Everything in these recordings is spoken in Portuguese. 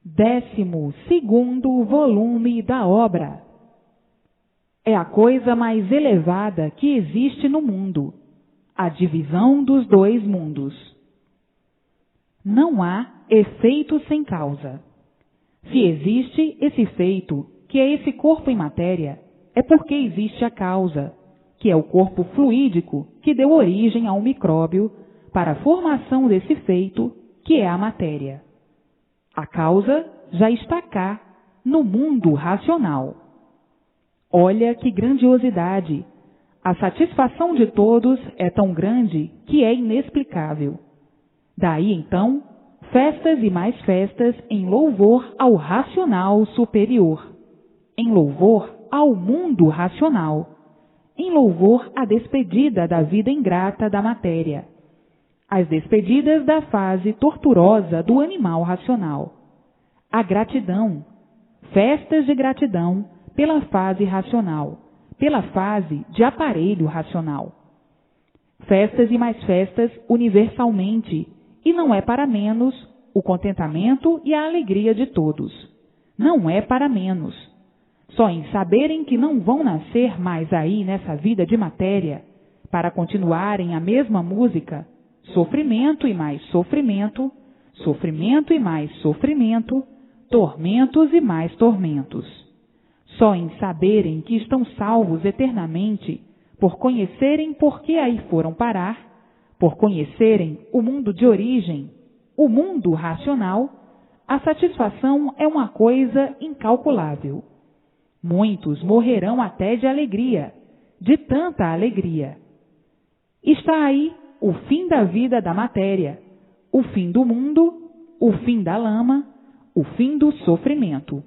12º volume da obra. É a coisa mais elevada que existe no mundo, a divisão dos dois mundos. Não há efeito sem causa. Se existe esse efeito, que é esse corpo em matéria, é porque existe a causa, que é o corpo fluídico que deu origem ao micróbio para a formação desse efeito, que é a matéria. A causa já está cá, no mundo racional. Olha que grandiosidade! A satisfação de todos é tão grande que é inexplicável. Daí, então, festas e mais festas em louvor ao racional superior, em louvor ao mundo racional, em louvor à despedida da vida ingrata da matéria, as despedidas da fase torturosa do animal racional, a gratidão, festas de gratidão pela fase racional, pela fase de aparelho racional. Festas e mais festas universalmente, e não é para menos o contentamento e a alegria de todos. Não é para menos. Só em saberem que não vão nascer mais aí nessa vida de matéria, para continuarem a mesma música, sofrimento e mais sofrimento, sofrimento e mais sofrimento, tormentos e mais tormentos. Só em saberem que estão salvos eternamente, por conhecerem por que aí foram parar, por conhecerem o mundo de origem, o mundo racional, a satisfação é uma coisa incalculável. Muitos morrerão até de alegria, de tanta alegria. Está aí o fim da vida da matéria, o fim do mundo, o fim da lama, o fim do sofrimento.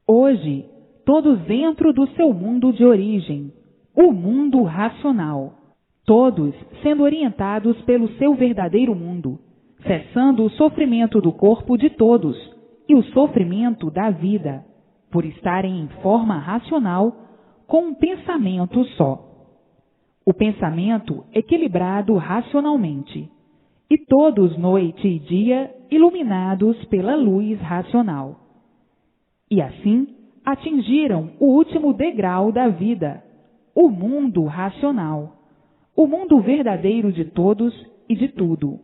Hoje, todos dentro do seu mundo de origem, o mundo racional, todos sendo orientados pelo seu verdadeiro mundo, cessando o sofrimento do corpo de todos e o sofrimento da vida, por estarem em forma racional com um pensamento só. O pensamento equilibrado racionalmente, e todos noite e dia iluminados pela luz racional. E assim atingiram o último degrau da vida, o mundo racional, o mundo verdadeiro de todos e de tudo.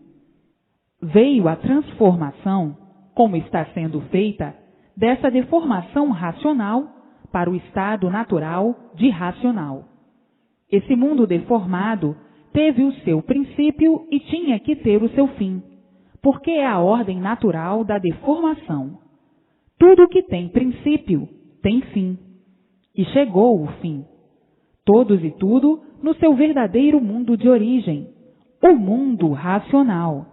Veio a transformação, como está sendo feita, dessa deformação racional para o estado natural de racional. Esse mundo deformado teve o seu princípio e tinha que ter o seu fim, porque é a ordem natural da deformação. Tudo que tem princípio tem fim, e chegou o fim. Todos e tudo no seu verdadeiro mundo de origem, o mundo racional.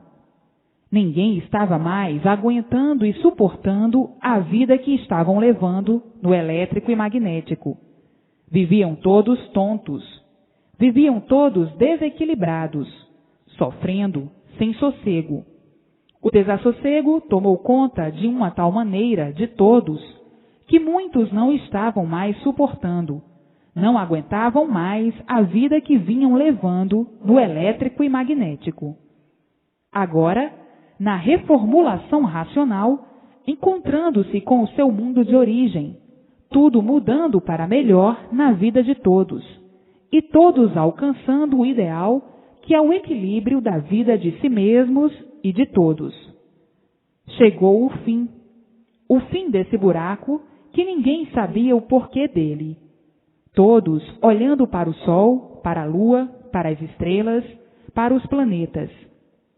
Ninguém estava mais aguentando e suportando a vida que estavam levando no elétrico e magnético. Viviam todos tontos, viviam todos desequilibrados, sofrendo sem sossego. O desassossego tomou conta de uma tal maneira de todos que muitos não estavam mais suportando, não aguentavam mais a vida que vinham levando no elétrico e magnético. Agora, na reformulação racional, encontrando-se com o seu mundo de origem, tudo mudando para melhor na vida de todos, e todos alcançando o ideal que é o equilíbrio da vida de si mesmos e de todos. Chegou o fim desse buraco que ninguém sabia o porquê dele. Todos olhando para o sol, para a lua, para as estrelas, para os planetas.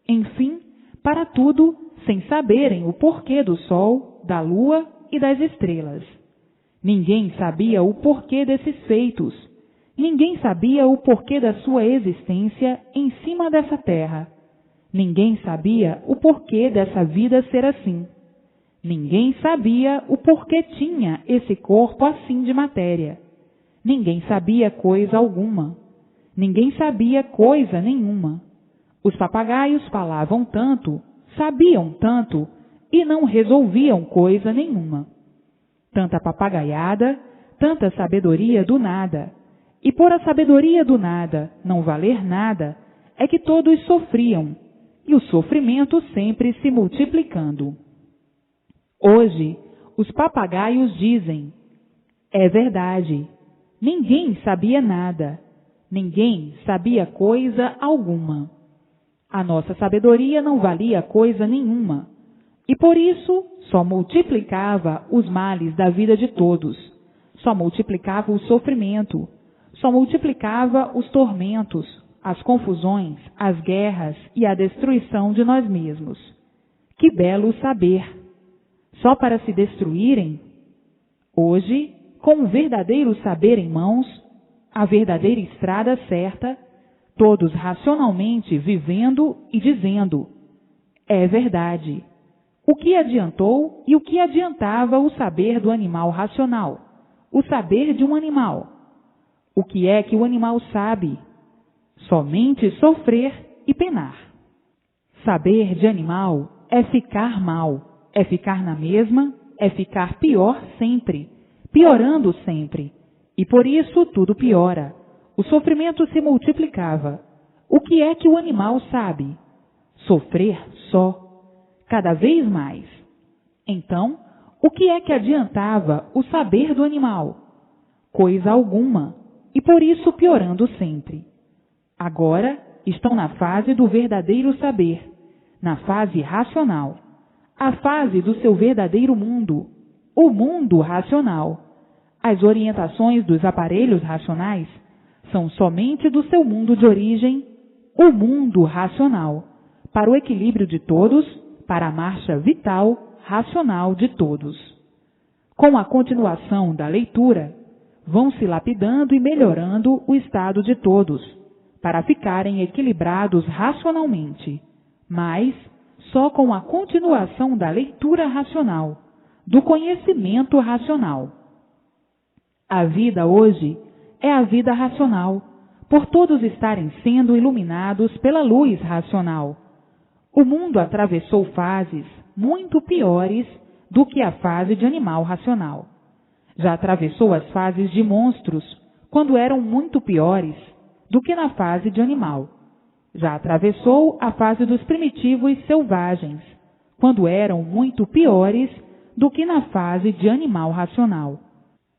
Enfim, para tudo, sem saberem o porquê do sol, da lua e das estrelas. Ninguém sabia o porquê desses feitos. Ninguém sabia o porquê da sua existência em cima dessa terra. Ninguém sabia o porquê dessa vida ser assim. Ninguém sabia o porquê tinha esse corpo assim de matéria. Ninguém sabia coisa alguma. Ninguém sabia coisa nenhuma. Os papagaios falavam tanto, sabiam tanto e não resolviam coisa nenhuma. Tanta papagaiada, tanta sabedoria do nada. E por a sabedoria do nada não valer nada, é que todos sofriam, e o sofrimento sempre se multiplicando. Hoje, os papagaios dizem: é verdade, ninguém sabia nada, ninguém sabia coisa alguma. A nossa sabedoria não valia coisa nenhuma, e por isso só multiplicava os males da vida de todos, só multiplicava o sofrimento, só multiplicava os tormentos, as confusões, as guerras e a destruição de nós mesmos. Que belo saber! Só para se destruírem? Hoje, com o verdadeiro saber em mãos, a verdadeira estrada certa, todos racionalmente vivendo e dizendo: é verdade. O que adiantou e o que adiantava o saber do animal racional, o saber de um animal? O que é que o animal sabe? Somente sofrer e penar. Saber de animal é ficar mal, é ficar na mesma, é ficar pior sempre, piorando sempre. E por isso tudo piora. O sofrimento se multiplicava. O que é que o animal sabe? Sofrer só, cada vez mais. Então, o que é que adiantava o saber do animal? Coisa alguma, e por isso piorando sempre. Agora estão na fase do verdadeiro saber, na fase racional, a fase do seu verdadeiro mundo, o mundo racional. As orientações dos aparelhos racionais são somente do seu mundo de origem, o mundo racional, para o equilíbrio de todos, para a marcha vital, racional de todos. Com a continuação da leitura, vão se lapidando e melhorando o estado de todos, para ficarem equilibrados racionalmente, mas só com a continuação da leitura racional, do conhecimento racional. A vida hoje é a vida racional, por todos estarem sendo iluminados pela luz racional. O mundo atravessou fases muito piores do que a fase de animal racional. Já atravessou as fases de monstros, quando eram muito piores do que na fase de animal. Já atravessou a fase dos primitivos selvagens, quando eram muito piores do que na fase de animal racional.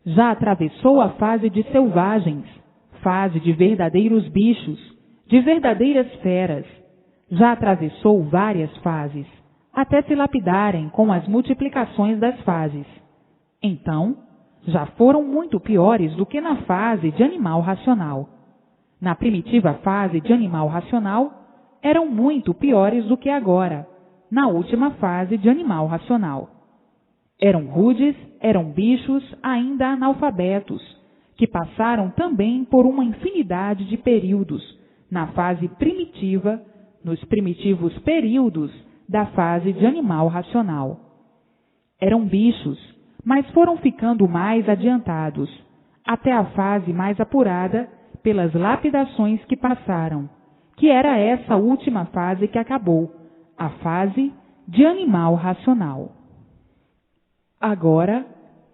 Já atravessou a fase de selvagens, fase de verdadeiros bichos, de verdadeiras feras. Já atravessou várias fases, até se lapidarem com as multiplicações das fases. Então, já foram muito piores do que na fase de animal racional. Na primitiva fase de animal racional, eram muito piores do que agora, na última fase de animal racional. Eram rudes, eram bichos ainda analfabetos, que passaram também por uma infinidade de períodos na fase primitiva, nos primitivos períodos da fase de animal racional. Eram bichos, mas foram ficando mais adiantados, até a fase mais apurada pelas lapidações que passaram, que era essa última fase que acabou, a fase de animal racional. Agora,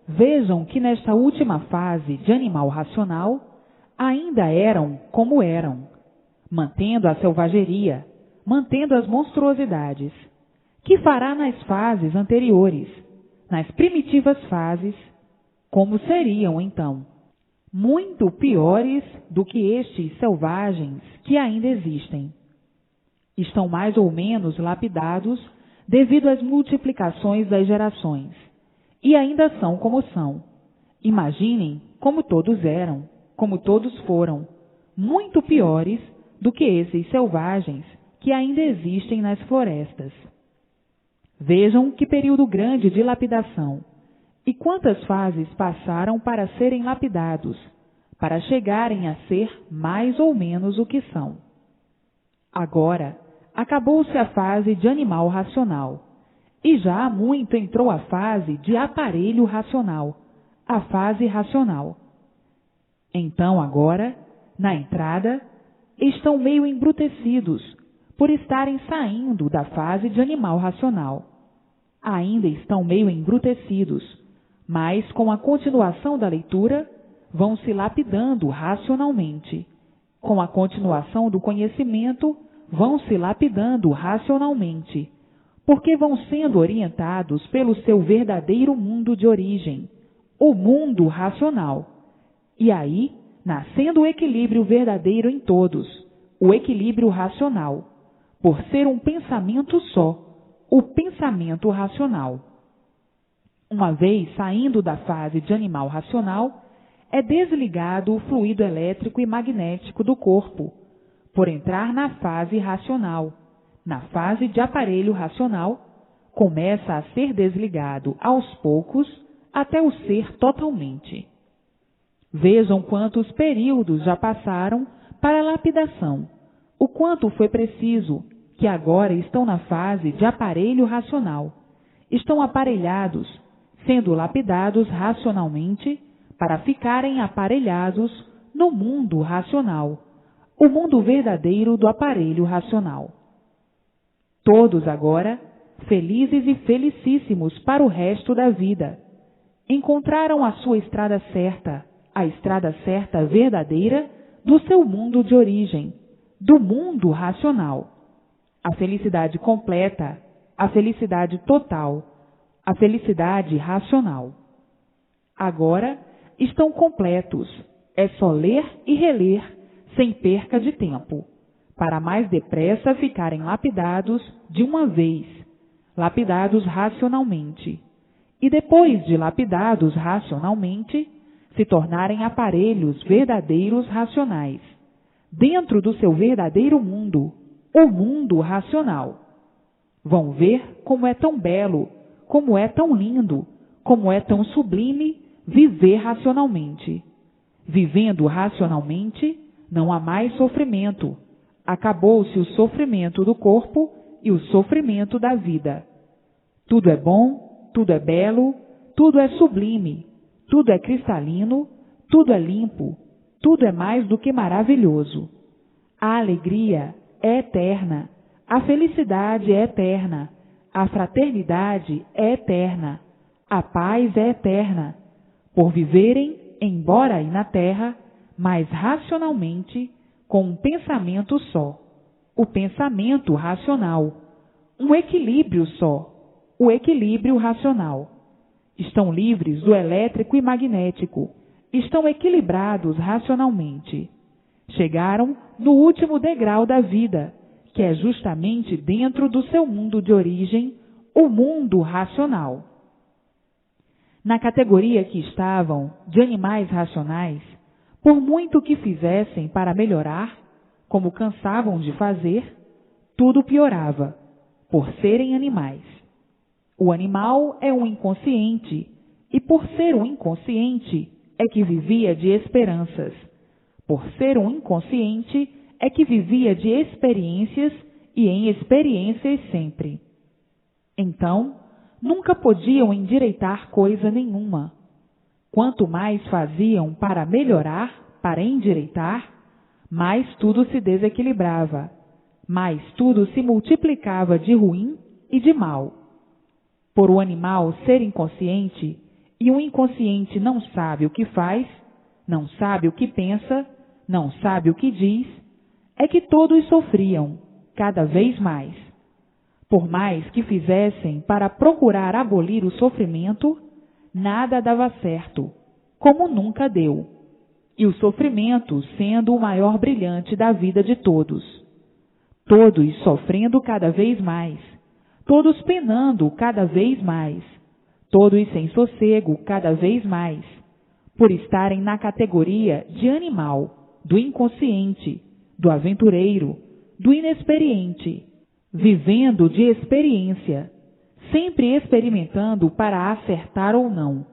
vejam que nesta última fase de animal racional, ainda eram como eram, mantendo a selvageria, mantendo as monstruosidades. Que fará nas fases anteriores, nas primitivas fases, como seriam então? Muito piores do que estes selvagens que ainda existem. Estão mais ou menos lapidados devido às multiplicações das gerações. E ainda são como são. Imaginem como todos eram, como todos foram, muito piores do que esses selvagens que ainda existem nas florestas. Vejam que período grande de lapidação, e quantas fases passaram para serem lapidados, para chegarem a ser mais ou menos o que são. Agora, acabou-se a fase de animal racional, e já há muito entrou a fase de aparelho racional, a fase racional. Então agora, na entrada, estão meio embrutecidos, por estarem saindo da fase de animal racional. Ainda estão meio embrutecidos, mas com a continuação da leitura, vão se lapidando racionalmente. Com a continuação do conhecimento, vão se lapidando racionalmente. porque vão sendo orientados pelo seu verdadeiro mundo de origem, o mundo racional. E aí, nascendo o equilíbrio verdadeiro em todos, o equilíbrio racional, por ser um pensamento só, o pensamento racional. Uma vez saindo da fase de animal racional, é desligado o fluido elétrico e magnético do corpo, por entrar na fase racional. Na fase de aparelho racional, começa a ser desligado aos poucos até o ser totalmente. Vejam quantos períodos já passaram para a lapidação, o quanto foi preciso, que agora estão na fase de aparelho racional. Estão aparelhados, sendo lapidados racionalmente, para ficarem aparelhados no mundo racional, o mundo verdadeiro do aparelho racional. Todos agora, felizes e felicíssimos para o resto da vida, encontraram a sua estrada certa, a estrada certa verdadeira do seu mundo de origem, do mundo racional. A felicidade completa, a felicidade total, a felicidade racional. Agora estão completos, é só ler e reler, sem perca de tempo, para mais depressa ficarem lapidados de uma vez, lapidados racionalmente, e depois de lapidados racionalmente, se tornarem aparelhos verdadeiros racionais, dentro do seu verdadeiro mundo, o mundo racional. Vão ver como é tão belo, como é tão lindo, como é tão sublime viver racionalmente. Vivendo racionalmente, não há mais sofrimento. Acabou-se o sofrimento do corpo e o sofrimento da vida. Tudo é bom, tudo é belo, tudo é sublime, tudo é cristalino, tudo é limpo, tudo é mais do que maravilhoso. A alegria é eterna, a felicidade é eterna, a fraternidade é eterna, a paz é eterna, por viverem, embora aí na terra, mas racionalmente, com um pensamento só, o pensamento racional, um equilíbrio só, o equilíbrio racional. Estão livres do elétrico e magnético, estão equilibrados racionalmente. Chegaram no último degrau da vida, que é justamente dentro do seu mundo de origem, o mundo racional. Na categoria que estavam, de animais racionais, por muito que fizessem para melhorar, como cansavam de fazer, tudo piorava, por serem animais. O animal é um inconsciente, e por ser um inconsciente é que vivia de esperanças. Por ser um inconsciente é que vivia de experiências e em experiências sempre. Então, nunca podiam endireitar coisa nenhuma. Quanto mais faziam para melhorar, para endireitar, mais tudo se desequilibrava, mais tudo se multiplicava de ruim e de mal. Por o animal ser inconsciente, e o inconsciente não sabe o que faz, não sabe o que pensa, não sabe o que diz, é que todos sofriam, cada vez mais. Por mais que fizessem para procurar abolir o sofrimento, nada dava certo, como nunca deu. E o sofrimento sendo o maior brilhante da vida de todos. Todos sofrendo cada vez mais, todos penando cada vez mais, todos sem sossego cada vez mais, por estarem na categoria de animal, do inconsciente, do aventureiro, do inexperiente, vivendo de experiência, sempre experimentando para acertar ou não.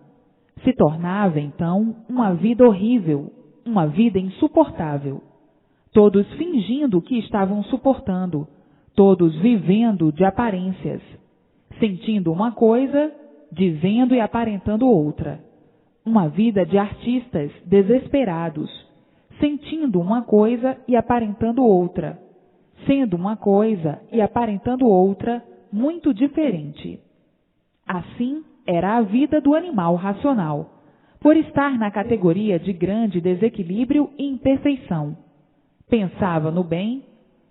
Se tornava, então, uma vida horrível, uma vida insuportável. Todos fingindo que estavam suportando, todos vivendo de aparências, sentindo uma coisa, dizendo e aparentando outra. Uma vida de artistas desesperados, sentindo uma coisa e aparentando outra, sendo uma coisa e aparentando outra muito diferente. Assim era a vida do animal racional, por estar na categoria de grande desequilíbrio e imperfeição. Pensava no bem,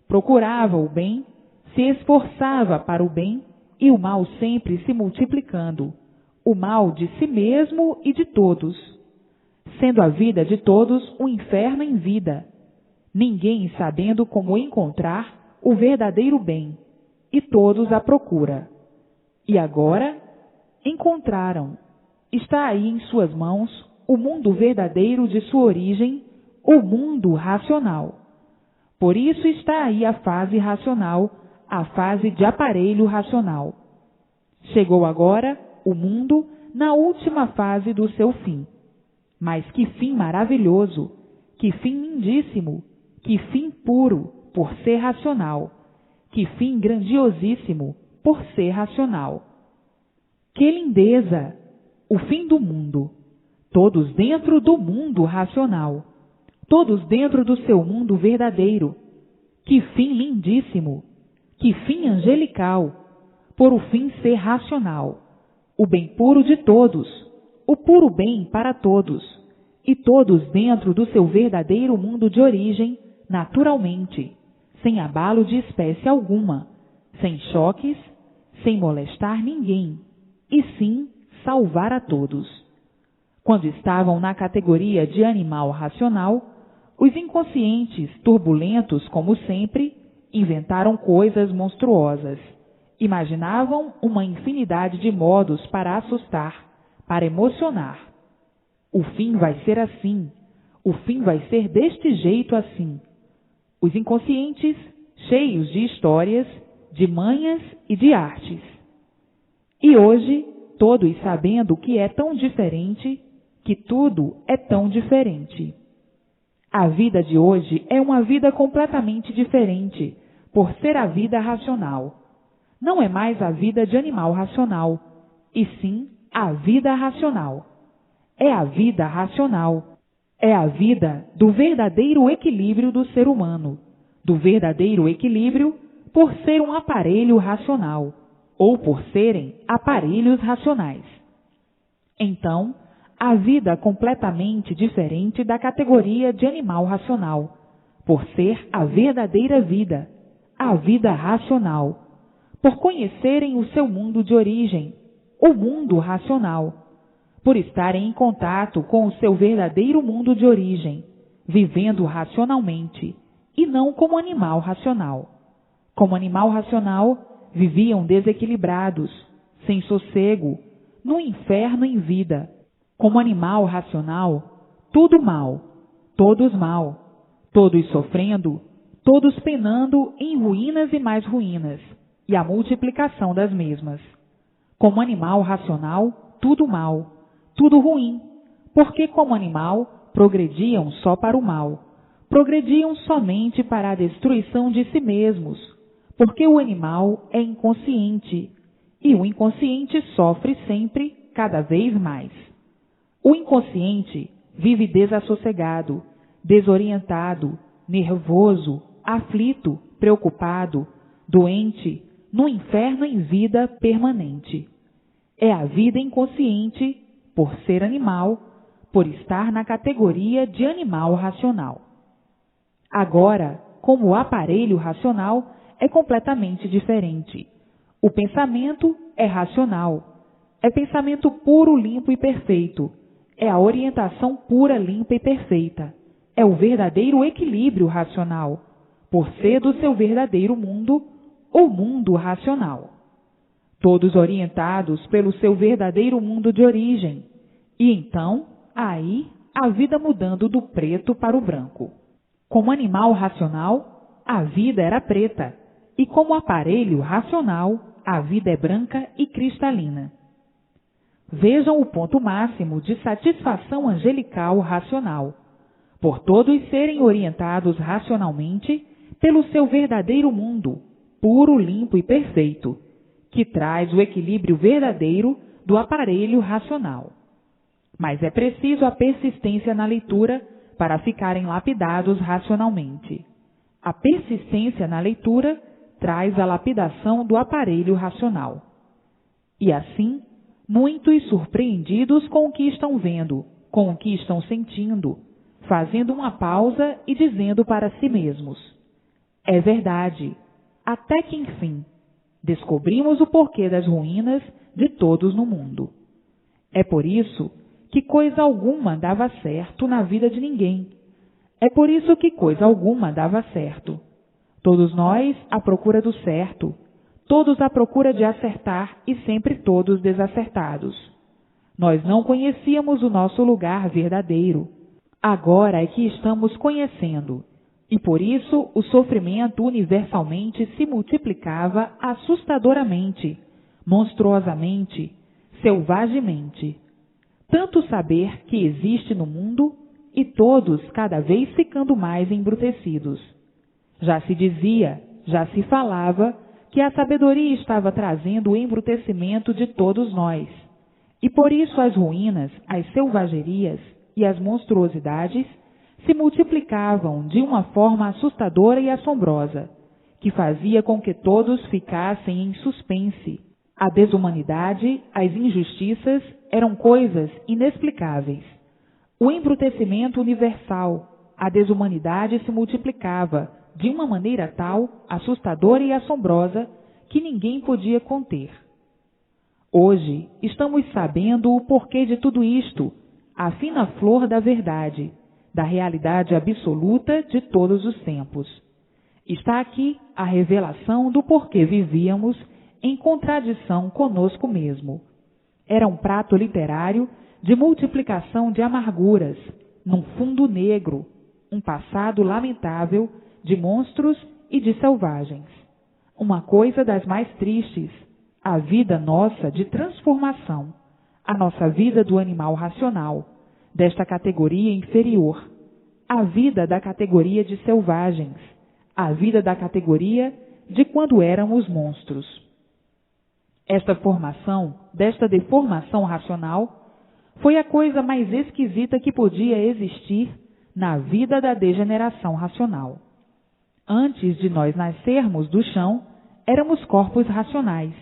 procurava o bem, se esforçava para o bem, e o mal sempre se multiplicando, o mal de si mesmo e de todos, sendo a vida de todos um inferno em vida, ninguém sabendo como encontrar o verdadeiro bem, e todos à procura. E agora encontraram. Está aí em suas mãos o mundo verdadeiro de sua origem, o mundo racional. Por isso está aí a fase racional, a fase de aparelho racional. Chegou agora o mundo na última fase do seu fim. Mas que fim maravilhoso, que fim lindíssimo, que fim puro por ser racional, que fim grandiosíssimo por ser racional. Que lindeza! O fim do mundo. Todos dentro do mundo racional. Todos dentro do seu mundo verdadeiro. Que fim lindíssimo! Que fim angelical! Por o fim ser racional. O bem puro de todos. O puro bem para todos. E todos dentro do seu verdadeiro mundo de origem, naturalmente, sem abalo de espécie alguma, sem choques, sem molestar ninguém, e sim salvar a todos. Quando estavam na categoria de animal racional, os inconscientes, turbulentos como sempre, inventaram coisas monstruosas. Imaginavam uma infinidade de modos para assustar, para emocionar. O fim vai ser assim, o fim vai ser deste jeito assim. Os inconscientes, cheios de histórias, de manhas e de artes. E hoje, todos sabendo que é tão diferente, que tudo é tão diferente. A vida de hoje é uma vida completamente diferente, por ser a vida racional. Não é mais a vida de animal racional, e sim a vida racional. É a vida racional. É a vida do verdadeiro equilíbrio do ser humano, do verdadeiro equilíbrio por ser um aparelho racional, ou por serem aparelhos racionais. Então, a vida completamente diferente da categoria de animal racional, por ser a verdadeira vida, a vida racional, por conhecerem o seu mundo de origem, o mundo racional, por estarem em contato com o seu verdadeiro mundo de origem, vivendo racionalmente, e não como animal racional. Como animal racional, viviam desequilibrados, sem sossego, no inferno em vida. Como animal racional, tudo mal, todos sofrendo, todos penando em ruínas e mais ruínas, e a multiplicação das mesmas. Como animal racional, tudo mal, tudo ruim, porque como animal progrediam só para o mal, progrediam somente para a destruição de si mesmos, porque o animal é inconsciente, e o inconsciente sofre sempre, cada vez mais. O inconsciente vive desassossegado, desorientado, nervoso, aflito, preocupado, doente, no inferno em vida permanente. É a vida inconsciente, por ser animal, por estar na categoria de animal racional. Agora, como o aparelho racional é completamente diferente. O pensamento é racional, é pensamento puro, limpo e perfeito, é a orientação pura, limpa e perfeita, é o verdadeiro equilíbrio racional, por ser do seu verdadeiro mundo, o mundo racional. Todos orientados pelo seu verdadeiro mundo de origem, e então, aí, a vida mudando do preto para o branco. Como animal racional, a vida era preta, e como aparelho racional, a vida é branca e cristalina. Vejam o ponto máximo de satisfação angelical racional, por todos serem orientados racionalmente pelo seu verdadeiro mundo, puro, limpo e perfeito, que traz o equilíbrio verdadeiro do aparelho racional. Mas é preciso a persistência na leitura para ficarem lapidados racionalmente. A persistência na leitura traz a lapidação do aparelho racional. E assim, muitos surpreendidos com o que estão vendo, com o que estão sentindo, fazendo uma pausa e dizendo para si mesmos: é verdade, até que enfim. Descobrimos o porquê das ruínas de todos no mundo. É por isso que coisa alguma dava certo na vida de ninguém. É por isso que coisa alguma dava certo. Todos nós à procura do certo, todos à procura de acertar e sempre todos desacertados. Nós não conhecíamos o nosso lugar verdadeiro. Agora é que estamos conhecendo, e por isso o sofrimento universalmente se multiplicava assustadoramente, monstruosamente, selvagemente. Tanto saber que existe no mundo e todos cada vez ficando mais embrutecidos. Já se dizia, já se falava que a sabedoria estava trazendo o embrutecimento de todos nós, e por isso as ruínas, as selvagerias e as monstruosidades se multiplicavam de uma forma assustadora e assombrosa, que fazia com que todos ficassem em suspense. A desumanidade, as injustiças eram coisas inexplicáveis. O embrutecimento universal, a desumanidade se multiplicava de uma maneira tal, assustadora e assombrosa, que ninguém podia conter. Hoje estamos sabendo o porquê de tudo isto, a fina flor da verdade, da realidade absoluta de todos os tempos. Está aqui a revelação do porquê vivíamos em contradição conosco mesmo. Era um prato literário de multiplicação de amarguras, num fundo negro, um passado lamentável de monstros e de selvagens. Uma coisa das mais tristes, a vida nossa de transformação, a nossa vida do animal racional, desta categoria inferior, a vida da categoria de selvagens, a vida da categoria de quando éramos monstros. Esta formação, desta deformação racional, foi a coisa mais esquisita que podia existir na vida da degeneração racional. Antes de nós nascermos do chão, éramos corpos racionais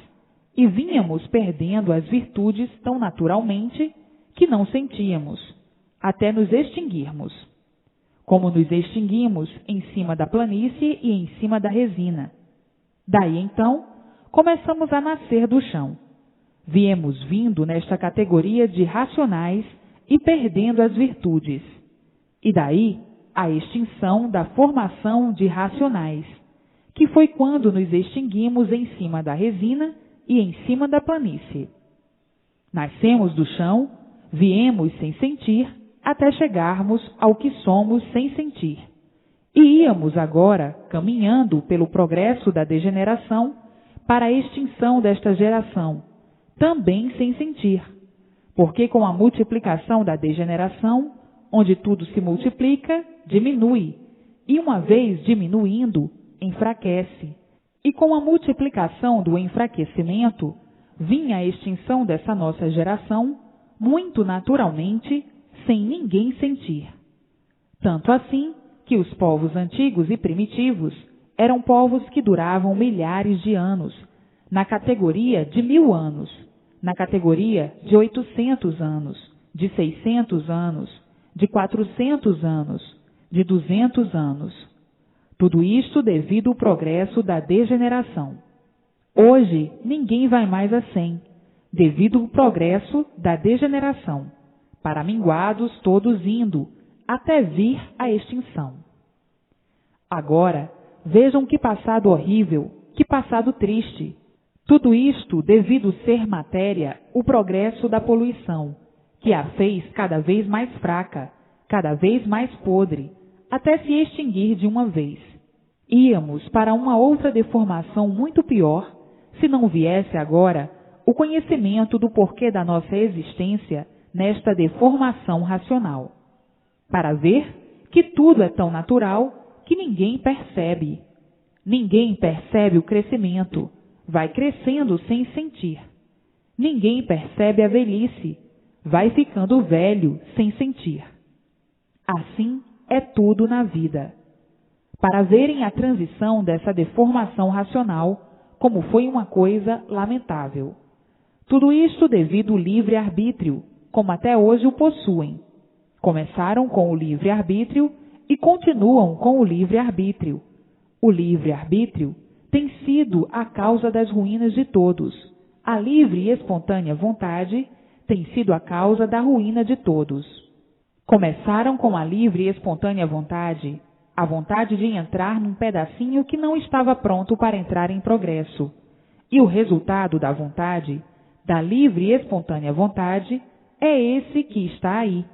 e vínhamos perdendo as virtudes tão naturalmente que não sentíamos, até nos extinguirmos. Como nos extinguimos em cima da planície e em cima da resina. Daí então, começamos a nascer do chão. Viemos vindo nesta categoria de racionais e perdendo as virtudes. E daí a extinção da formação de racionais, que foi quando nos extinguimos em cima da resina e em cima da planície. Nascemos do chão, viemos sem sentir, até chegarmos ao que somos sem sentir. E íamos agora caminhando pelo progresso da degeneração para a extinção desta geração, também sem sentir, porque com a multiplicação da degeneração, onde tudo se multiplica, diminui, e uma vez diminuindo, enfraquece. E com a multiplicação do enfraquecimento, vinha a extinção dessa nossa geração, muito naturalmente, sem ninguém sentir. Tanto assim que os povos antigos e primitivos eram povos que duravam milhares de anos, na categoria de 1000 anos, na categoria de 800 anos, de 600 anos, de 400 anos, de 200 anos. Tudo isto devido ao progresso da degeneração. Hoje, ninguém vai mais a 100, devido ao progresso da degeneração, para minguados todos indo, até vir a extinção. Agora, vejam que passado horrível, que passado triste. Tudo isto devido ser matéria o progresso da poluição, que a fez cada vez mais fraca, cada vez mais podre, até se extinguir de uma vez. Íamos para uma outra deformação muito pior, se não viesse agora o conhecimento do porquê da nossa existência nesta deformação racional, para ver que tudo é tão natural que ninguém percebe. Ninguém percebe o crescimento, vai crescendo sem sentir. Ninguém percebe a velhice, vai ficando velho sem sentir. Assim é tudo na vida. Para verem a transição dessa deformação racional, como foi uma coisa lamentável. Tudo isto devido ao livre-arbítrio, como até hoje o possuem. Começaram com o livre-arbítrio e continuam com o livre-arbítrio. O livre-arbítrio tem sido a causa das ruínas de todos. A livre e espontânea vontade tem sido a causa da ruína de todos. Começaram com a livre e espontânea vontade, a vontade de entrar num pedacinho que não estava pronto para entrar em progresso. E o resultado da vontade, da livre e espontânea vontade, é esse que está aí,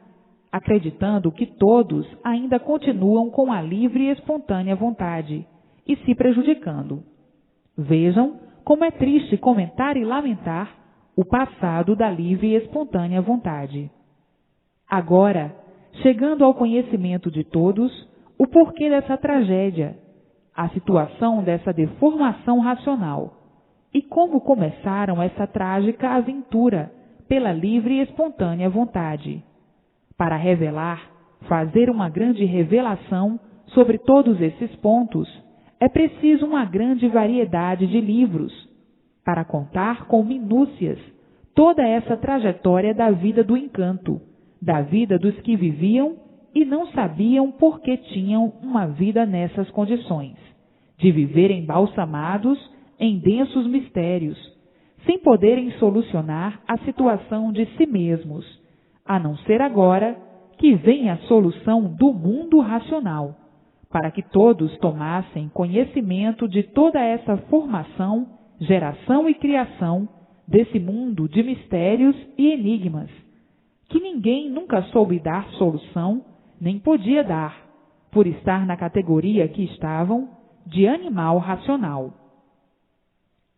acreditando que todos ainda continuam com a livre e espontânea vontade e se prejudicando. Vejam como é triste comentar e lamentar o passado da livre e espontânea vontade. Agora, chegando ao conhecimento de todos, o porquê dessa tragédia, a situação dessa deformação racional e como começaram essa trágica aventura pela livre e espontânea vontade. Para revelar, fazer uma grande revelação sobre todos esses pontos, é preciso uma grande variedade de livros para contar com minúcias toda essa trajetória da vida do encanto, da vida dos que viviam e não sabiam por que tinham uma vida nessas condições, de viver embalsamados em densos mistérios, sem poderem solucionar a situação de si mesmos, a não ser agora que vem a solução do mundo racional, para que todos tomassem conhecimento de toda essa formação, geração e criação desse mundo de mistérios e enigmas, que ninguém nunca soube dar solução, nem podia dar, por estar na categoria que estavam de animal racional.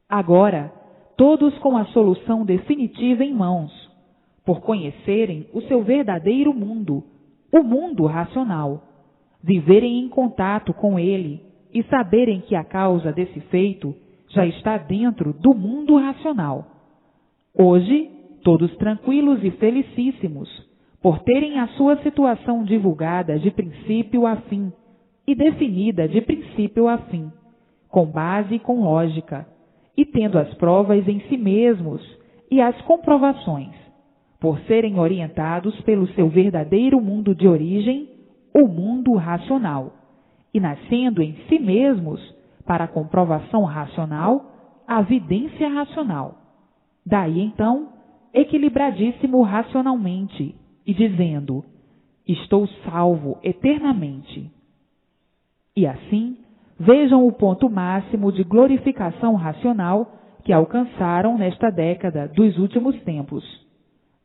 Agora, todos com a solução definitiva em mãos, por conhecerem o seu verdadeiro mundo, o mundo racional, viverem em contato com ele e saberem que a causa desse feito já está dentro do mundo racional. Hoje, todos tranquilos e felicíssimos, por terem a sua situação divulgada de princípio a fim e definida de princípio a fim, com base e com lógica, e tendo as provas em si mesmos e as comprovações, por serem orientados pelo seu verdadeiro mundo de origem, o mundo racional, e nascendo em si mesmos, para a comprovação racional, a vidência racional. Daí então, equilibradíssimo racionalmente, e dizendo, estou salvo eternamente. E assim, vejam o ponto máximo de glorificação racional que alcançaram nesta década dos últimos tempos.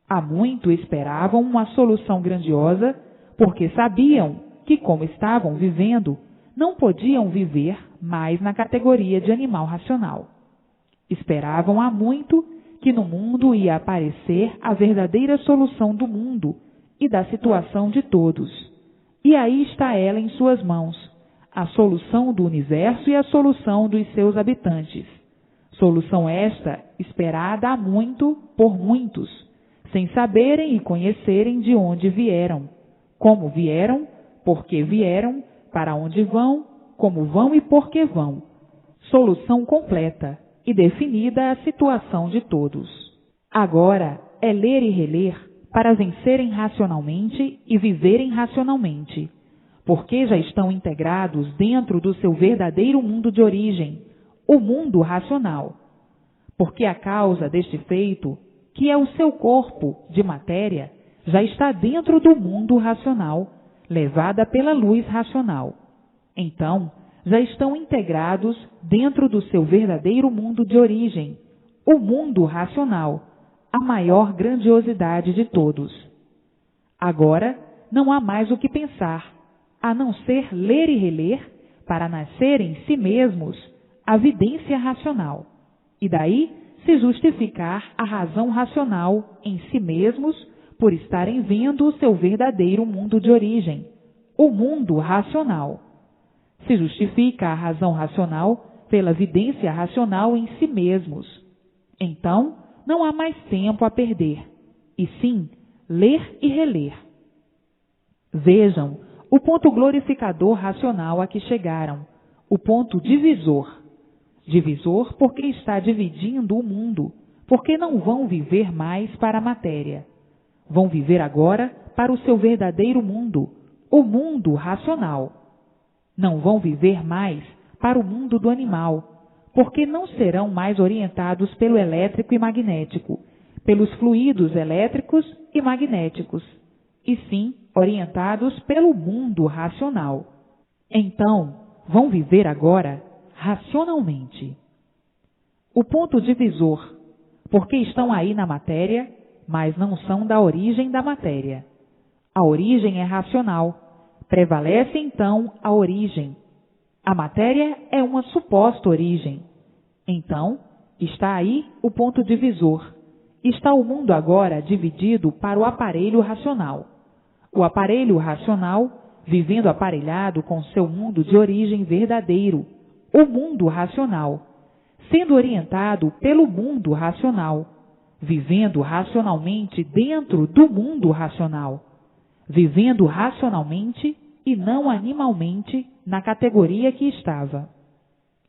Há muito esperavam uma solução grandiosa, porque sabiam que, como estavam vivendo, não podiam viver mais na categoria de animal racional. Esperavam há muito que no mundo ia aparecer a verdadeira solução do mundo e da situação de todos. E aí está ela em suas mãos, a solução do universo e a solução dos seus habitantes. Solução esta esperada há muito por muitos, sem saberem e conhecerem de onde vieram, como vieram, por que vieram, para onde vão, como vão e por que vão. Solução completa e definida a situação de todos. Agora é ler e reler para vencerem racionalmente e viverem racionalmente, porque já estão integrados dentro do seu verdadeiro mundo de origem, o mundo racional. Porque a causa deste feito, que é o seu corpo de matéria, já está dentro do mundo racional, levada pela luz racional. Então, já estão integrados dentro do seu verdadeiro mundo de origem, o mundo racional, a maior grandiosidade de todos. Agora, não há mais o que pensar, a não ser ler e reler para nascer em si mesmos a vidência racional, e daí se justificar a razão racional em si mesmos por estarem vendo o seu verdadeiro mundo de origem, o mundo racional. Se justifica a razão racional pela vidência racional em si mesmos. Então, não há mais tempo a perder, e sim ler e reler. Vejam o ponto glorificador racional a que chegaram, o ponto divisor. Divisor porque está dividindo o mundo, porque não vão viver mais para a matéria. Vão viver agora para o seu verdadeiro mundo, o mundo racional. Não vão viver mais para o mundo do animal, porque não serão mais orientados pelo elétrico e magnético, pelos fluidos elétricos e magnéticos, e sim orientados pelo mundo racional. Então, vão viver agora racionalmente. O ponto divisor, porque estão aí na matéria, mas não são da origem da matéria. A origem é racional. Prevalece então a origem. A matéria é uma suposta origem. Então, está aí o ponto divisor. Está o mundo agora dividido para o aparelho racional. O aparelho racional, vivendo aparelhado com seu mundo de origem verdadeiro, o mundo racional, sendo orientado pelo mundo racional, vivendo racionalmente dentro do mundo racional, vivendo racionalmente e não animalmente na categoria que estava.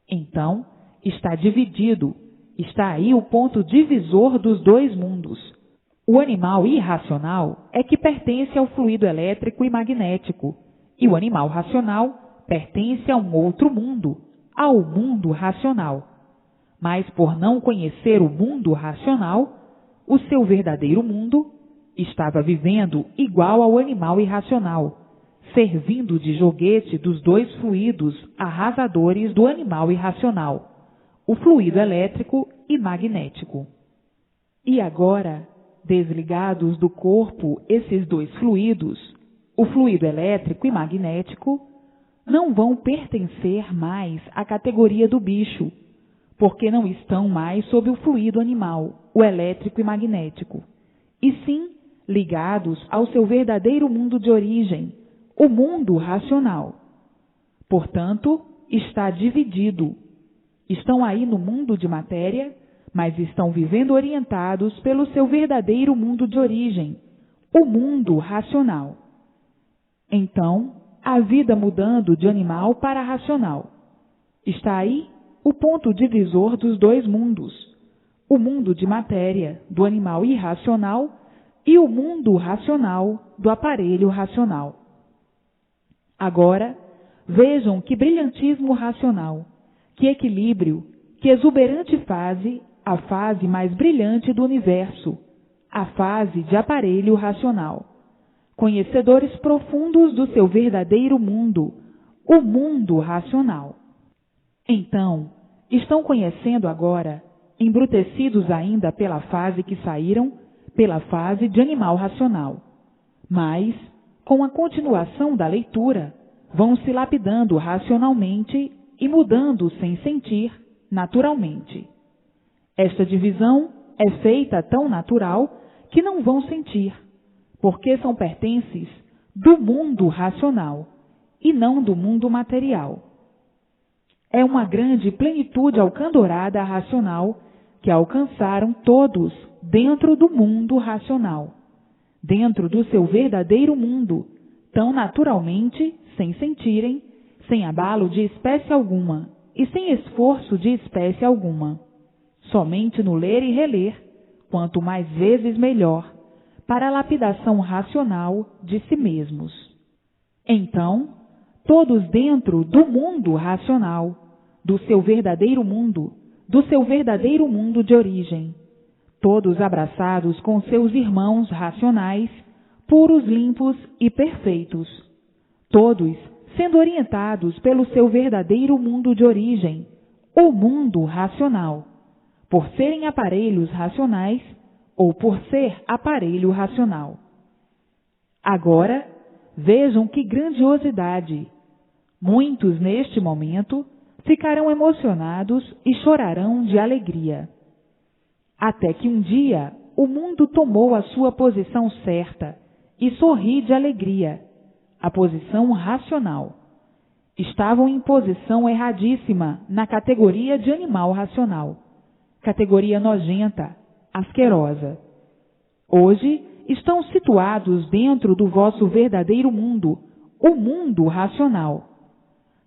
Então, está dividido, está aí o ponto divisor dos dois mundos. O animal irracional é que pertence ao fluido elétrico e magnético, e o animal racional pertence a um outro mundo, ao mundo racional. Mas por não conhecer o mundo racional, o seu verdadeiro mundo estava vivendo igual ao animal irracional, servindo de joguete dos dois fluidos arrasadores do animal irracional, o fluido elétrico e magnético. E agora, desligados do corpo esses dois fluidos, o fluido elétrico e magnético, não vão pertencer mais à categoria do bicho, porque não estão mais sob o fluido animal, o elétrico e magnético, e sim ligados ao seu verdadeiro mundo de origem, o mundo racional. Portanto, está dividido. Estão aí no mundo de matéria, mas estão vivendo orientados pelo seu verdadeiro mundo de origem, o mundo racional. Então, a vida mudando de animal para racional. Está aí o ponto divisor dos dois mundos, o mundo de matéria do animal irracional e o mundo racional do aparelho racional. Agora, vejam que brilhantismo racional, que equilíbrio, que exuberante fase, a fase mais brilhante do universo, a fase de aparelho racional. Conhecedores profundos do seu verdadeiro mundo, o mundo racional. Então, estão conhecendo agora, embrutecidos ainda pela fase que saíram, pela fase de animal racional. Mas, com a continuação da leitura, vão se lapidando racionalmente e mudando sem sentir, naturalmente. Esta divisão é feita tão natural que não vão sentir, porque são pertences do mundo racional e não do mundo material. É uma grande plenitude alcandorada racional que alcançaram todos dentro do mundo racional, dentro do seu verdadeiro mundo, tão naturalmente, sem sentirem, sem abalo de espécie alguma e sem esforço de espécie alguma. Somente no ler e reler, quanto mais vezes melhor, para a lapidação racional de si mesmos. Então, todos dentro do mundo racional, do seu verdadeiro mundo de origem, todos abraçados com seus irmãos racionais, puros, limpos e perfeitos, todos sendo orientados pelo seu verdadeiro mundo de origem, o mundo racional, por serem aparelhos racionais ou por ser aparelho racional. Agora, vejam que grandiosidade! Muitos, neste momento, ficarão emocionados e chorarão de alegria. Até que um dia o mundo tomou a sua posição certa e sorri de alegria, a posição racional. Estavam em posição erradíssima na categoria de animal racional, categoria nojenta, asquerosa. Hoje estão situados dentro do vosso verdadeiro mundo, o mundo racional.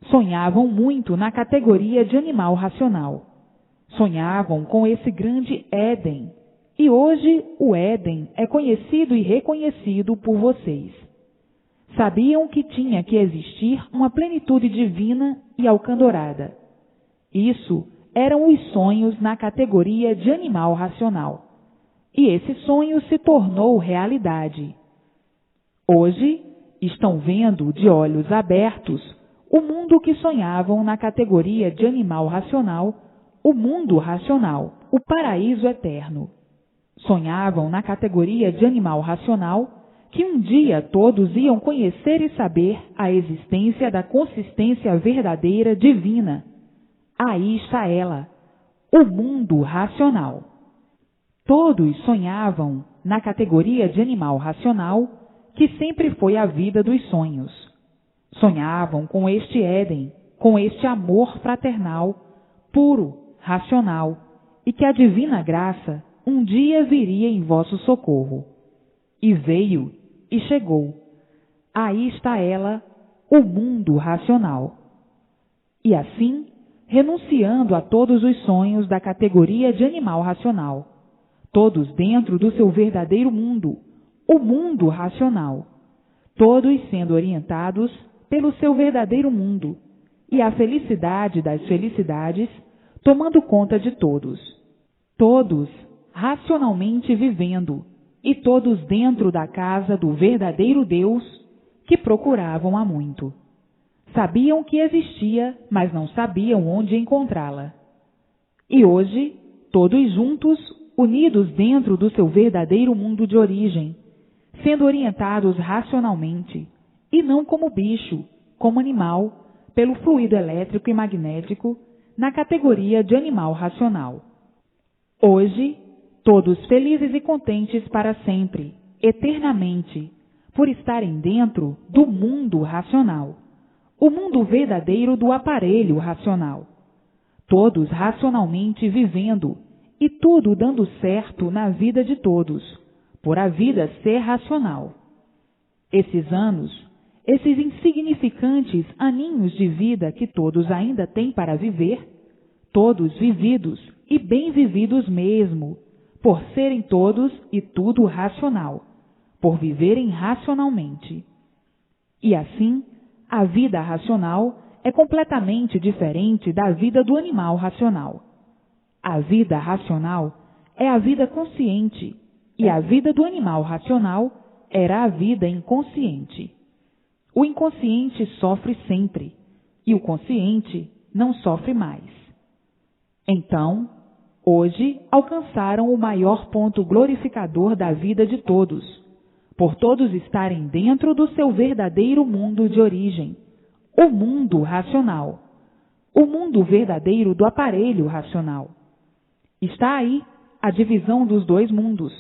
Sonhavam muito na categoria de animal racional. Sonhavam com esse grande Éden. E hoje o Éden é conhecido e reconhecido por vocês. Sabiam que tinha que existir uma plenitude divina e alcandorada. Isso eram os sonhos na categoria de animal racional, e esse sonho se tornou realidade. Hoje, estão vendo de olhos abertos o mundo que sonhavam na categoria de animal racional, o mundo racional, o paraíso eterno. Sonhavam na categoria de animal racional que um dia todos iam conhecer e saber a existência da consistência verdadeira divina. Aí está ela, o mundo racional. Todos sonhavam na categoria de animal racional, que sempre foi a vida dos sonhos. Sonhavam com este Éden, com este amor fraternal, puro, racional, e que a divina graça um dia viria em vosso socorro. E veio, e chegou. Aí está ela, o mundo racional. E assim, renunciando a todos os sonhos da categoria de animal racional, todos dentro do seu verdadeiro mundo, o mundo racional, todos sendo orientados pelo seu verdadeiro mundo, e a felicidade das felicidades tomando conta de todos. Todos racionalmente vivendo, e todos dentro da casa do verdadeiro Deus que procuravam há muito. Sabiam que existia, mas não sabiam onde encontrá-la. E hoje, todos juntos, unidos dentro do seu verdadeiro mundo de origem, sendo orientados racionalmente, e não como bicho, como animal, pelo fluido elétrico e magnético, na categoria de animal racional. Hoje, todos felizes e contentes para sempre, eternamente, por estarem dentro do mundo racional, o mundo verdadeiro do aparelho racional. Todos racionalmente vivendo e tudo dando certo na vida de todos, por a vida ser racional. Esses anos, esses insignificantes aninhos de vida que todos ainda têm para viver, todos vividos e bem vividos mesmo, por serem todos e tudo racional, por viverem racionalmente. E assim, a vida racional é completamente diferente da vida do animal racional. A vida racional é a vida consciente, e a vida do animal racional era a vida inconsciente. O inconsciente sofre sempre, e o consciente não sofre mais. Então, hoje alcançaram o maior ponto glorificador da vida de todos, por todos estarem dentro do seu verdadeiro mundo de origem, o mundo racional, o mundo verdadeiro do aparelho racional. Está aí a divisão dos dois mundos.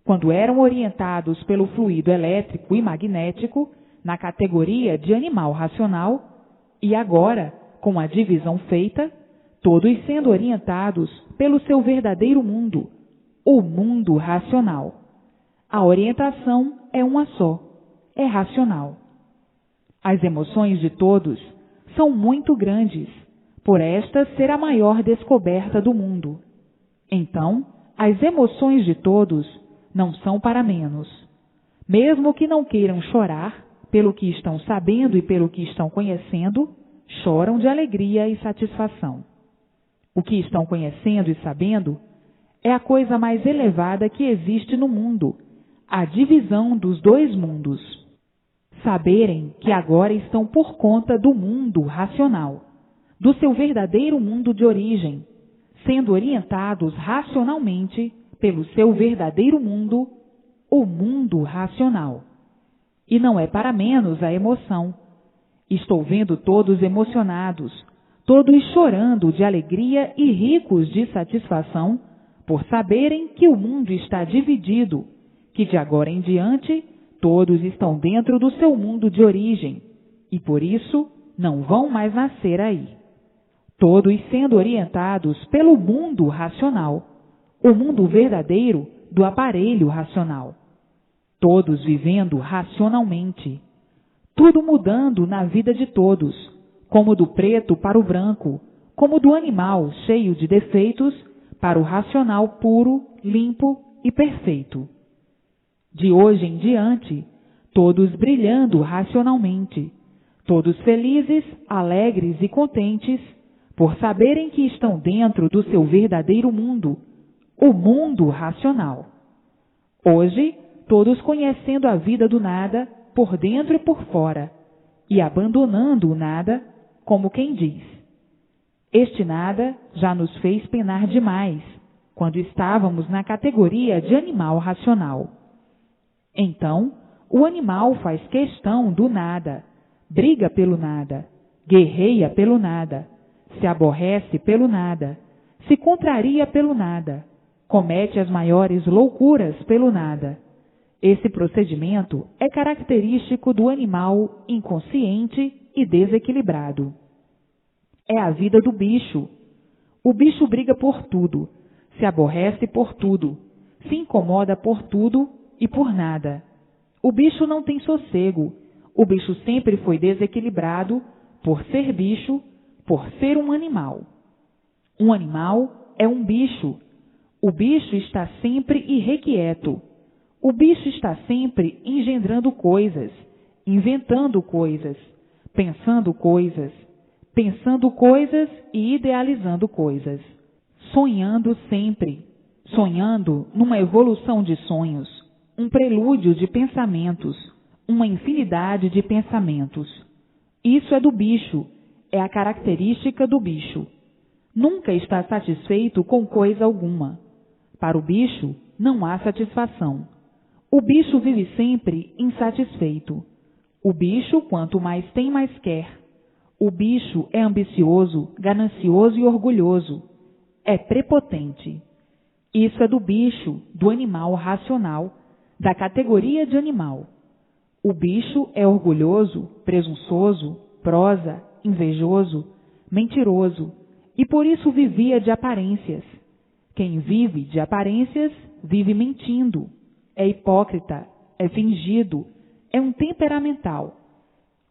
Quando eram orientados pelo fluido elétrico e magnético, na categoria de animal racional, e agora, com a divisão feita, todos sendo orientados pelo seu verdadeiro mundo, o mundo racional. A orientação é uma só, é racional. As emoções de todos são muito grandes, por esta ser a maior descoberta do mundo. Então, as emoções de todos não são para menos. Mesmo que não queiram chorar, pelo que estão sabendo e pelo que estão conhecendo, choram de alegria e satisfação. O que estão conhecendo e sabendo é a coisa mais elevada que existe no mundo, a divisão dos dois mundos. Saberem que agora estão por conta do mundo racional, do seu verdadeiro mundo de origem, sendo orientados racionalmente pelo seu verdadeiro mundo, o mundo racional. E não é para menos a emoção. Estou vendo todos emocionados, todos chorando de alegria e ricos de satisfação, por saberem que o mundo está dividido, que de agora em diante todos estão dentro do seu mundo de origem, e por isso não vão mais nascer aí. Todos sendo orientados pelo mundo racional, o mundo verdadeiro do aparelho racional. Todos vivendo racionalmente. Tudo mudando na vida de todos, como do preto para o branco, como do animal cheio de defeitos para o racional puro, limpo e perfeito. De hoje em diante, todos brilhando racionalmente, todos felizes, alegres e contentes, por saberem que estão dentro do seu verdadeiro mundo, o mundo racional. Hoje, todos conhecendo a vida do nada, por dentro e por fora, e abandonando o nada, como quem diz: este nada já nos fez penar demais, quando estávamos na categoria de animal racional. Então, o animal faz questão do nada, briga pelo nada, guerreia pelo nada, se aborrece pelo nada, se contraria pelo nada, comete as maiores loucuras pelo nada. Esse procedimento é característico do animal inconsciente e desequilibrado. É a vida do bicho. O bicho briga por tudo, se aborrece por tudo, se incomoda por tudo e por nada. O bicho não tem sossego. O bicho sempre foi desequilibrado por ser bicho, por ser um animal. Um animal é um bicho. O bicho está sempre irrequieto. O bicho está sempre engendrando coisas, inventando coisas, pensando coisas e idealizando coisas. Sonhando sempre, sonhando numa evolução de sonhos, um prelúdio de pensamentos, uma infinidade de pensamentos. Isso é do bicho, é a característica do bicho. Nunca está satisfeito com coisa alguma. Para o bicho, não há satisfação. O bicho vive sempre insatisfeito. O bicho, quanto mais tem, mais quer. O bicho é ambicioso, ganancioso e orgulhoso. É prepotente. Isso é do bicho, do animal racional, da categoria de animal. O bicho é orgulhoso, presunçoso, prosa, invejoso, mentiroso, e por isso vivia de aparências. Quem vive de aparências, vive mentindo. É hipócrita, é fingido, é um temperamental.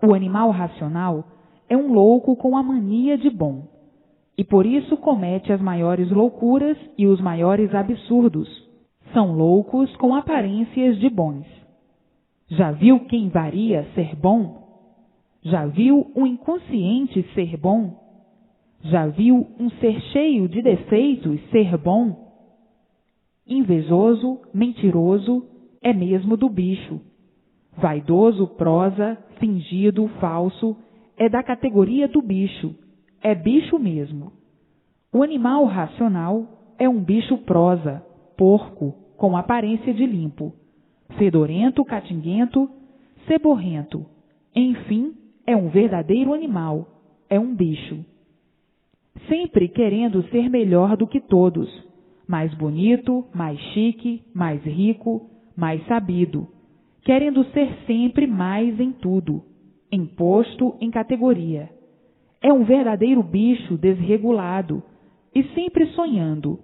O animal racional é um louco com a mania de bom, e por isso comete as maiores loucuras e os maiores absurdos. São loucos com aparências de bons. Já viu quem varia ser bom? Já viu um inconsciente ser bom? Já viu um ser cheio de defeitos ser bom? Invejoso, mentiroso, é mesmo do bicho. Vaidoso, prosa, fingido, falso, é da categoria do bicho. É bicho mesmo. O animal racional é um bicho prosa, porco, com aparência de limpo, fedorento, catinguento, ceborrento. Enfim, é um verdadeiro animal, é um bicho. Sempre querendo ser melhor do que todos, mais bonito, mais chique, mais rico, mais sabido, querendo ser sempre mais em tudo, em posto, em categoria. É um verdadeiro bicho desregulado e sempre sonhando,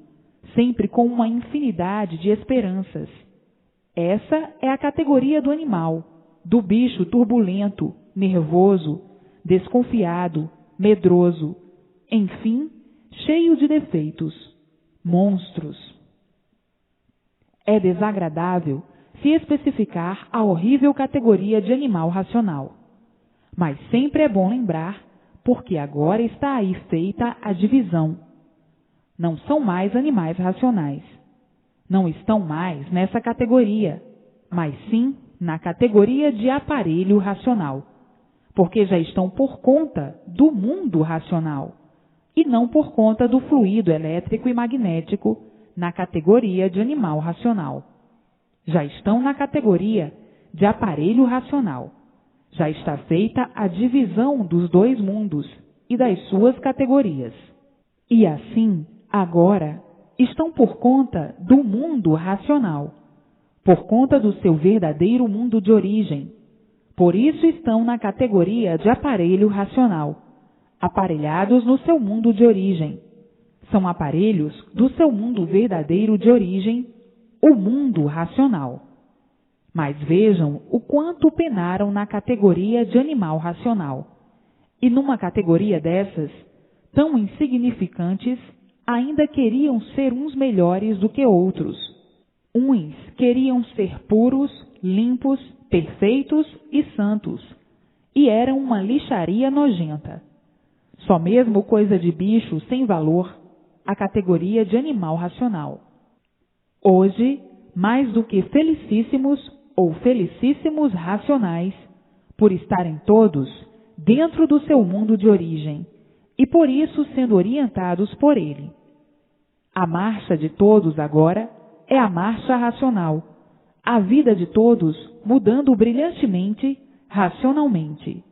sempre com uma infinidade de esperanças. Essa é a categoria do animal, do bicho turbulento, nervoso, desconfiado, medroso, enfim, cheio de defeitos, monstros. É desagradável se especificar a horrível categoria de animal racional, mas sempre é bom lembrar, porque agora está aí feita a divisão. Não são mais animais racionais. Não estão mais nessa categoria, mas sim na categoria de aparelho racional, porque já estão por conta do mundo racional e não por conta do fluido elétrico e magnético na categoria de animal racional. Já estão na categoria de aparelho racional. Já está feita a divisão dos dois mundos e das suas categorias. E assim, agora, estão por conta do mundo racional, por conta do seu verdadeiro mundo de origem. Por isso estão na categoria de aparelho racional, aparelhados no seu mundo de origem. São aparelhos do seu mundo verdadeiro de origem, o mundo racional. Mas vejam o quanto penaram na categoria de animal racional. E numa categoria dessas, tão insignificantes, ainda queriam ser uns melhores do que outros. Uns queriam ser puros, limpos, perfeitos e santos, e eram uma lixaria nojenta. só mesmo coisa de bicho sem valor, a categoria de animal racional. Hoje, mais do que felicíssimos ou felicíssimos racionais, por estarem todos dentro do seu mundo de origem e por isso sendo orientados por ele. A marcha de todos agora é a marcha racional, a vida de todos mudando brilhantemente, racionalmente.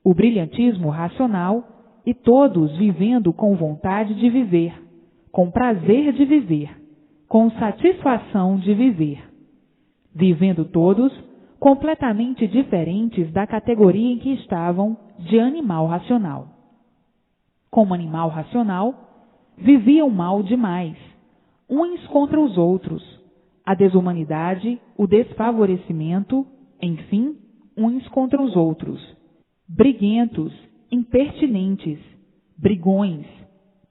O brilhantismo racional e todos vivendo com vontade de viver, com prazer de viver, com satisfação de viver. Vivendo todos completamente diferentes da categoria em que estavam de animal racional. Como animal racional, viviam mal demais, uns contra os outros, a desumanidade, o desfavorecimento, enfim, uns contra os outros, briguentos, impertinentes, brigões,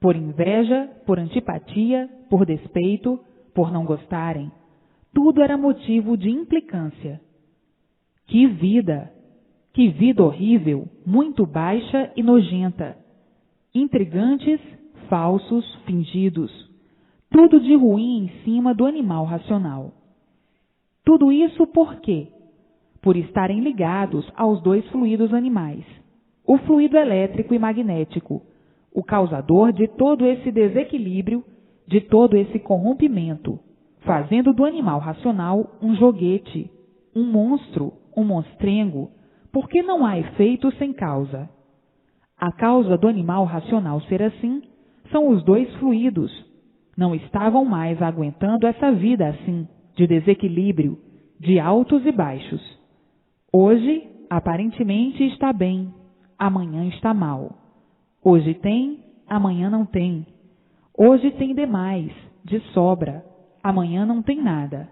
por inveja, por antipatia, por despeito, por não gostarem. Tudo era motivo de implicância. Que vida horrível, muito baixa e nojenta. Intrigantes, falsos, fingidos. Tudo de ruim em cima do animal racional. Tudo isso por quê? Por estarem ligados aos dois fluidos animais. O fluido elétrico e magnético, o causador de todo esse desequilíbrio, de todo esse corrompimento, fazendo do animal racional um joguete, um monstro, um monstrengo, porque não há efeito sem causa. A causa do animal racional ser assim são os dois fluidos. Não estavam mais aguentando essa vida assim, de desequilíbrio, de altos e baixos. Hoje, aparentemente está bem, amanhã está mal. Hoje tem, amanhã não tem. Hoje tem demais, de sobra, amanhã não tem nada.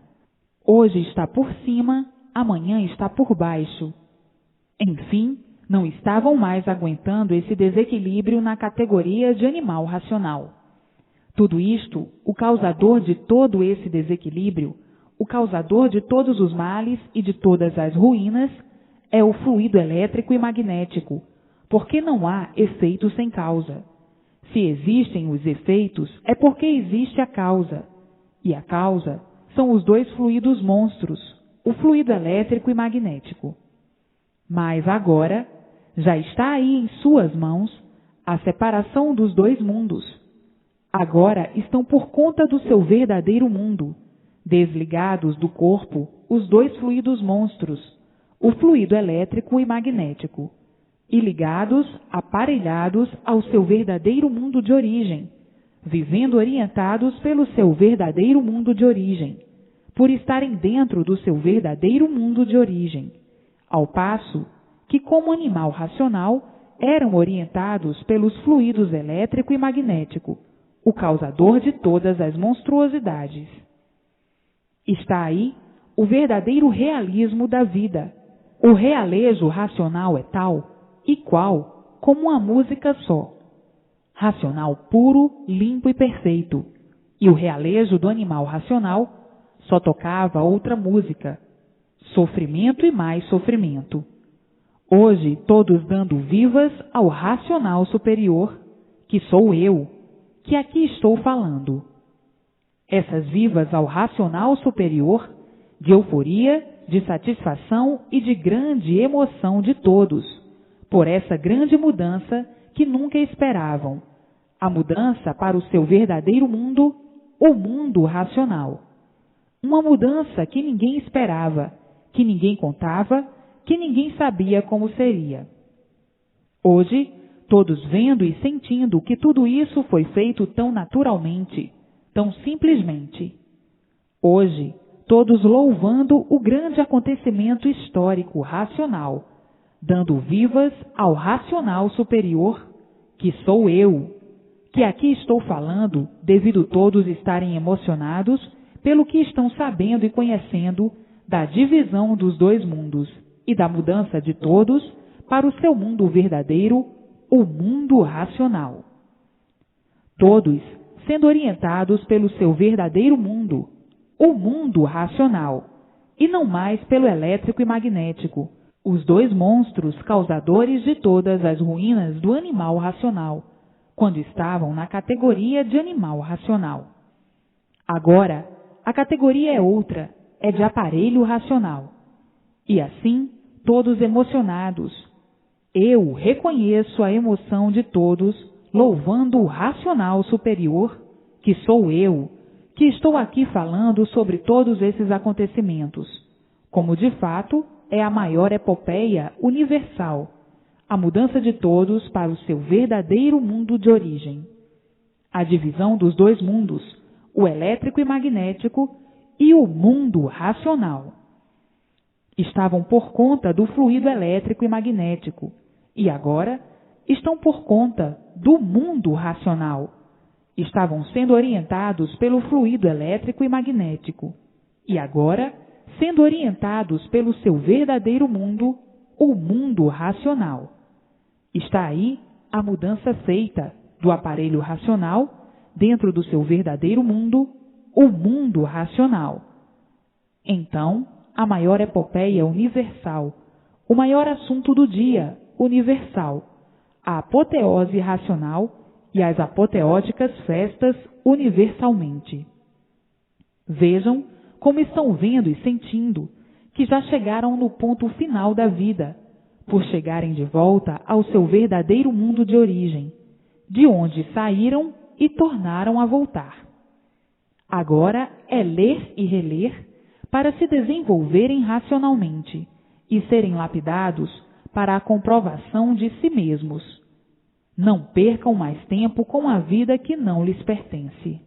Hoje está por cima, amanhã está por baixo. Enfim, não estavam mais aguentando esse desequilíbrio na categoria de animal racional. Tudo isto, o causador de todo esse desequilíbrio, o causador de todos os males e de todas as ruínas, é o fluido elétrico e magnético, porque não há efeito sem causa. Se existem os efeitos, é porque existe a causa. E a causa são os dois fluidos monstros, o fluido elétrico e magnético. Mas agora, já está aí em suas mãos a separação dos dois mundos. Agora estão por conta do seu verdadeiro mundo, desligados do corpo os dois fluidos monstros, o fluido elétrico e magnético, e ligados, aparelhados ao seu verdadeiro mundo de origem, vivendo orientados pelo seu verdadeiro mundo de origem, por estarem dentro do seu verdadeiro mundo de origem, ao passo que, como animal racional, eram orientados pelos fluidos elétrico e magnético, o causador de todas as monstruosidades. Está aí o verdadeiro realismo da vida. O realejo racional é tal e qual como uma música só. Racional puro, limpo e perfeito. E o realejo do animal racional só tocava outra música. Sofrimento e mais sofrimento. Hoje todos dando vivas ao racional superior, que sou eu, que aqui estou falando. Essas vivas ao racional superior, de euforia, de satisfação e de grande emoção de todos, por essa grande mudança que nunca esperavam, a mudança para o seu verdadeiro mundo, o mundo racional. Uma mudança que ninguém esperava, que ninguém contava, que ninguém sabia como seria. Hoje, todos vendo e sentindo que tudo isso foi feito tão naturalmente, tão simplesmente. Hoje, todos louvando o grande acontecimento histórico racional, dando vivas ao racional superior, que sou eu, que aqui estou falando devido todos estarem emocionados pelo que estão sabendo e conhecendo da divisão dos dois mundos e da mudança de todos para o seu mundo verdadeiro, o mundo racional. Todos sendo orientados pelo seu verdadeiro mundo, o mundo racional, e não mais pelo elétrico e magnético, os dois monstros causadores de todas as ruínas do animal racional, quando estavam na categoria de animal racional. Agora, a categoria é outra, é de aparelho racional. E assim, todos emocionados. Eu reconheço a emoção de todos, louvando o racional superior, que sou eu, que estou aqui falando sobre todos esses acontecimentos, como de fato é a maior epopeia universal, a mudança de todos para o seu verdadeiro mundo de origem. A divisão dos dois mundos, o elétrico e magnético e o mundo racional. Estavam por conta do fluido elétrico e magnético, e agora estão por conta do mundo racional. Estavam sendo orientados pelo fluido elétrico e magnético, e agora sendo orientados pelo seu verdadeiro mundo, o mundo racional. Está aí a mudança feita do aparelho racional dentro do seu verdadeiro mundo, o mundo racional. Então, a maior epopeia universal, o maior assunto do dia universal, a apoteose racional e as apoteóticas festas universalmente. Vejam como estão vendo e sentindo que já chegaram no ponto final da vida, por chegarem de volta ao seu verdadeiro mundo de origem, de onde saíram e tornaram a voltar. Agora é ler e reler para se desenvolverem racionalmente e serem lapidados para a comprovação de si mesmos. Não percam mais tempo com a vida que não lhes pertence.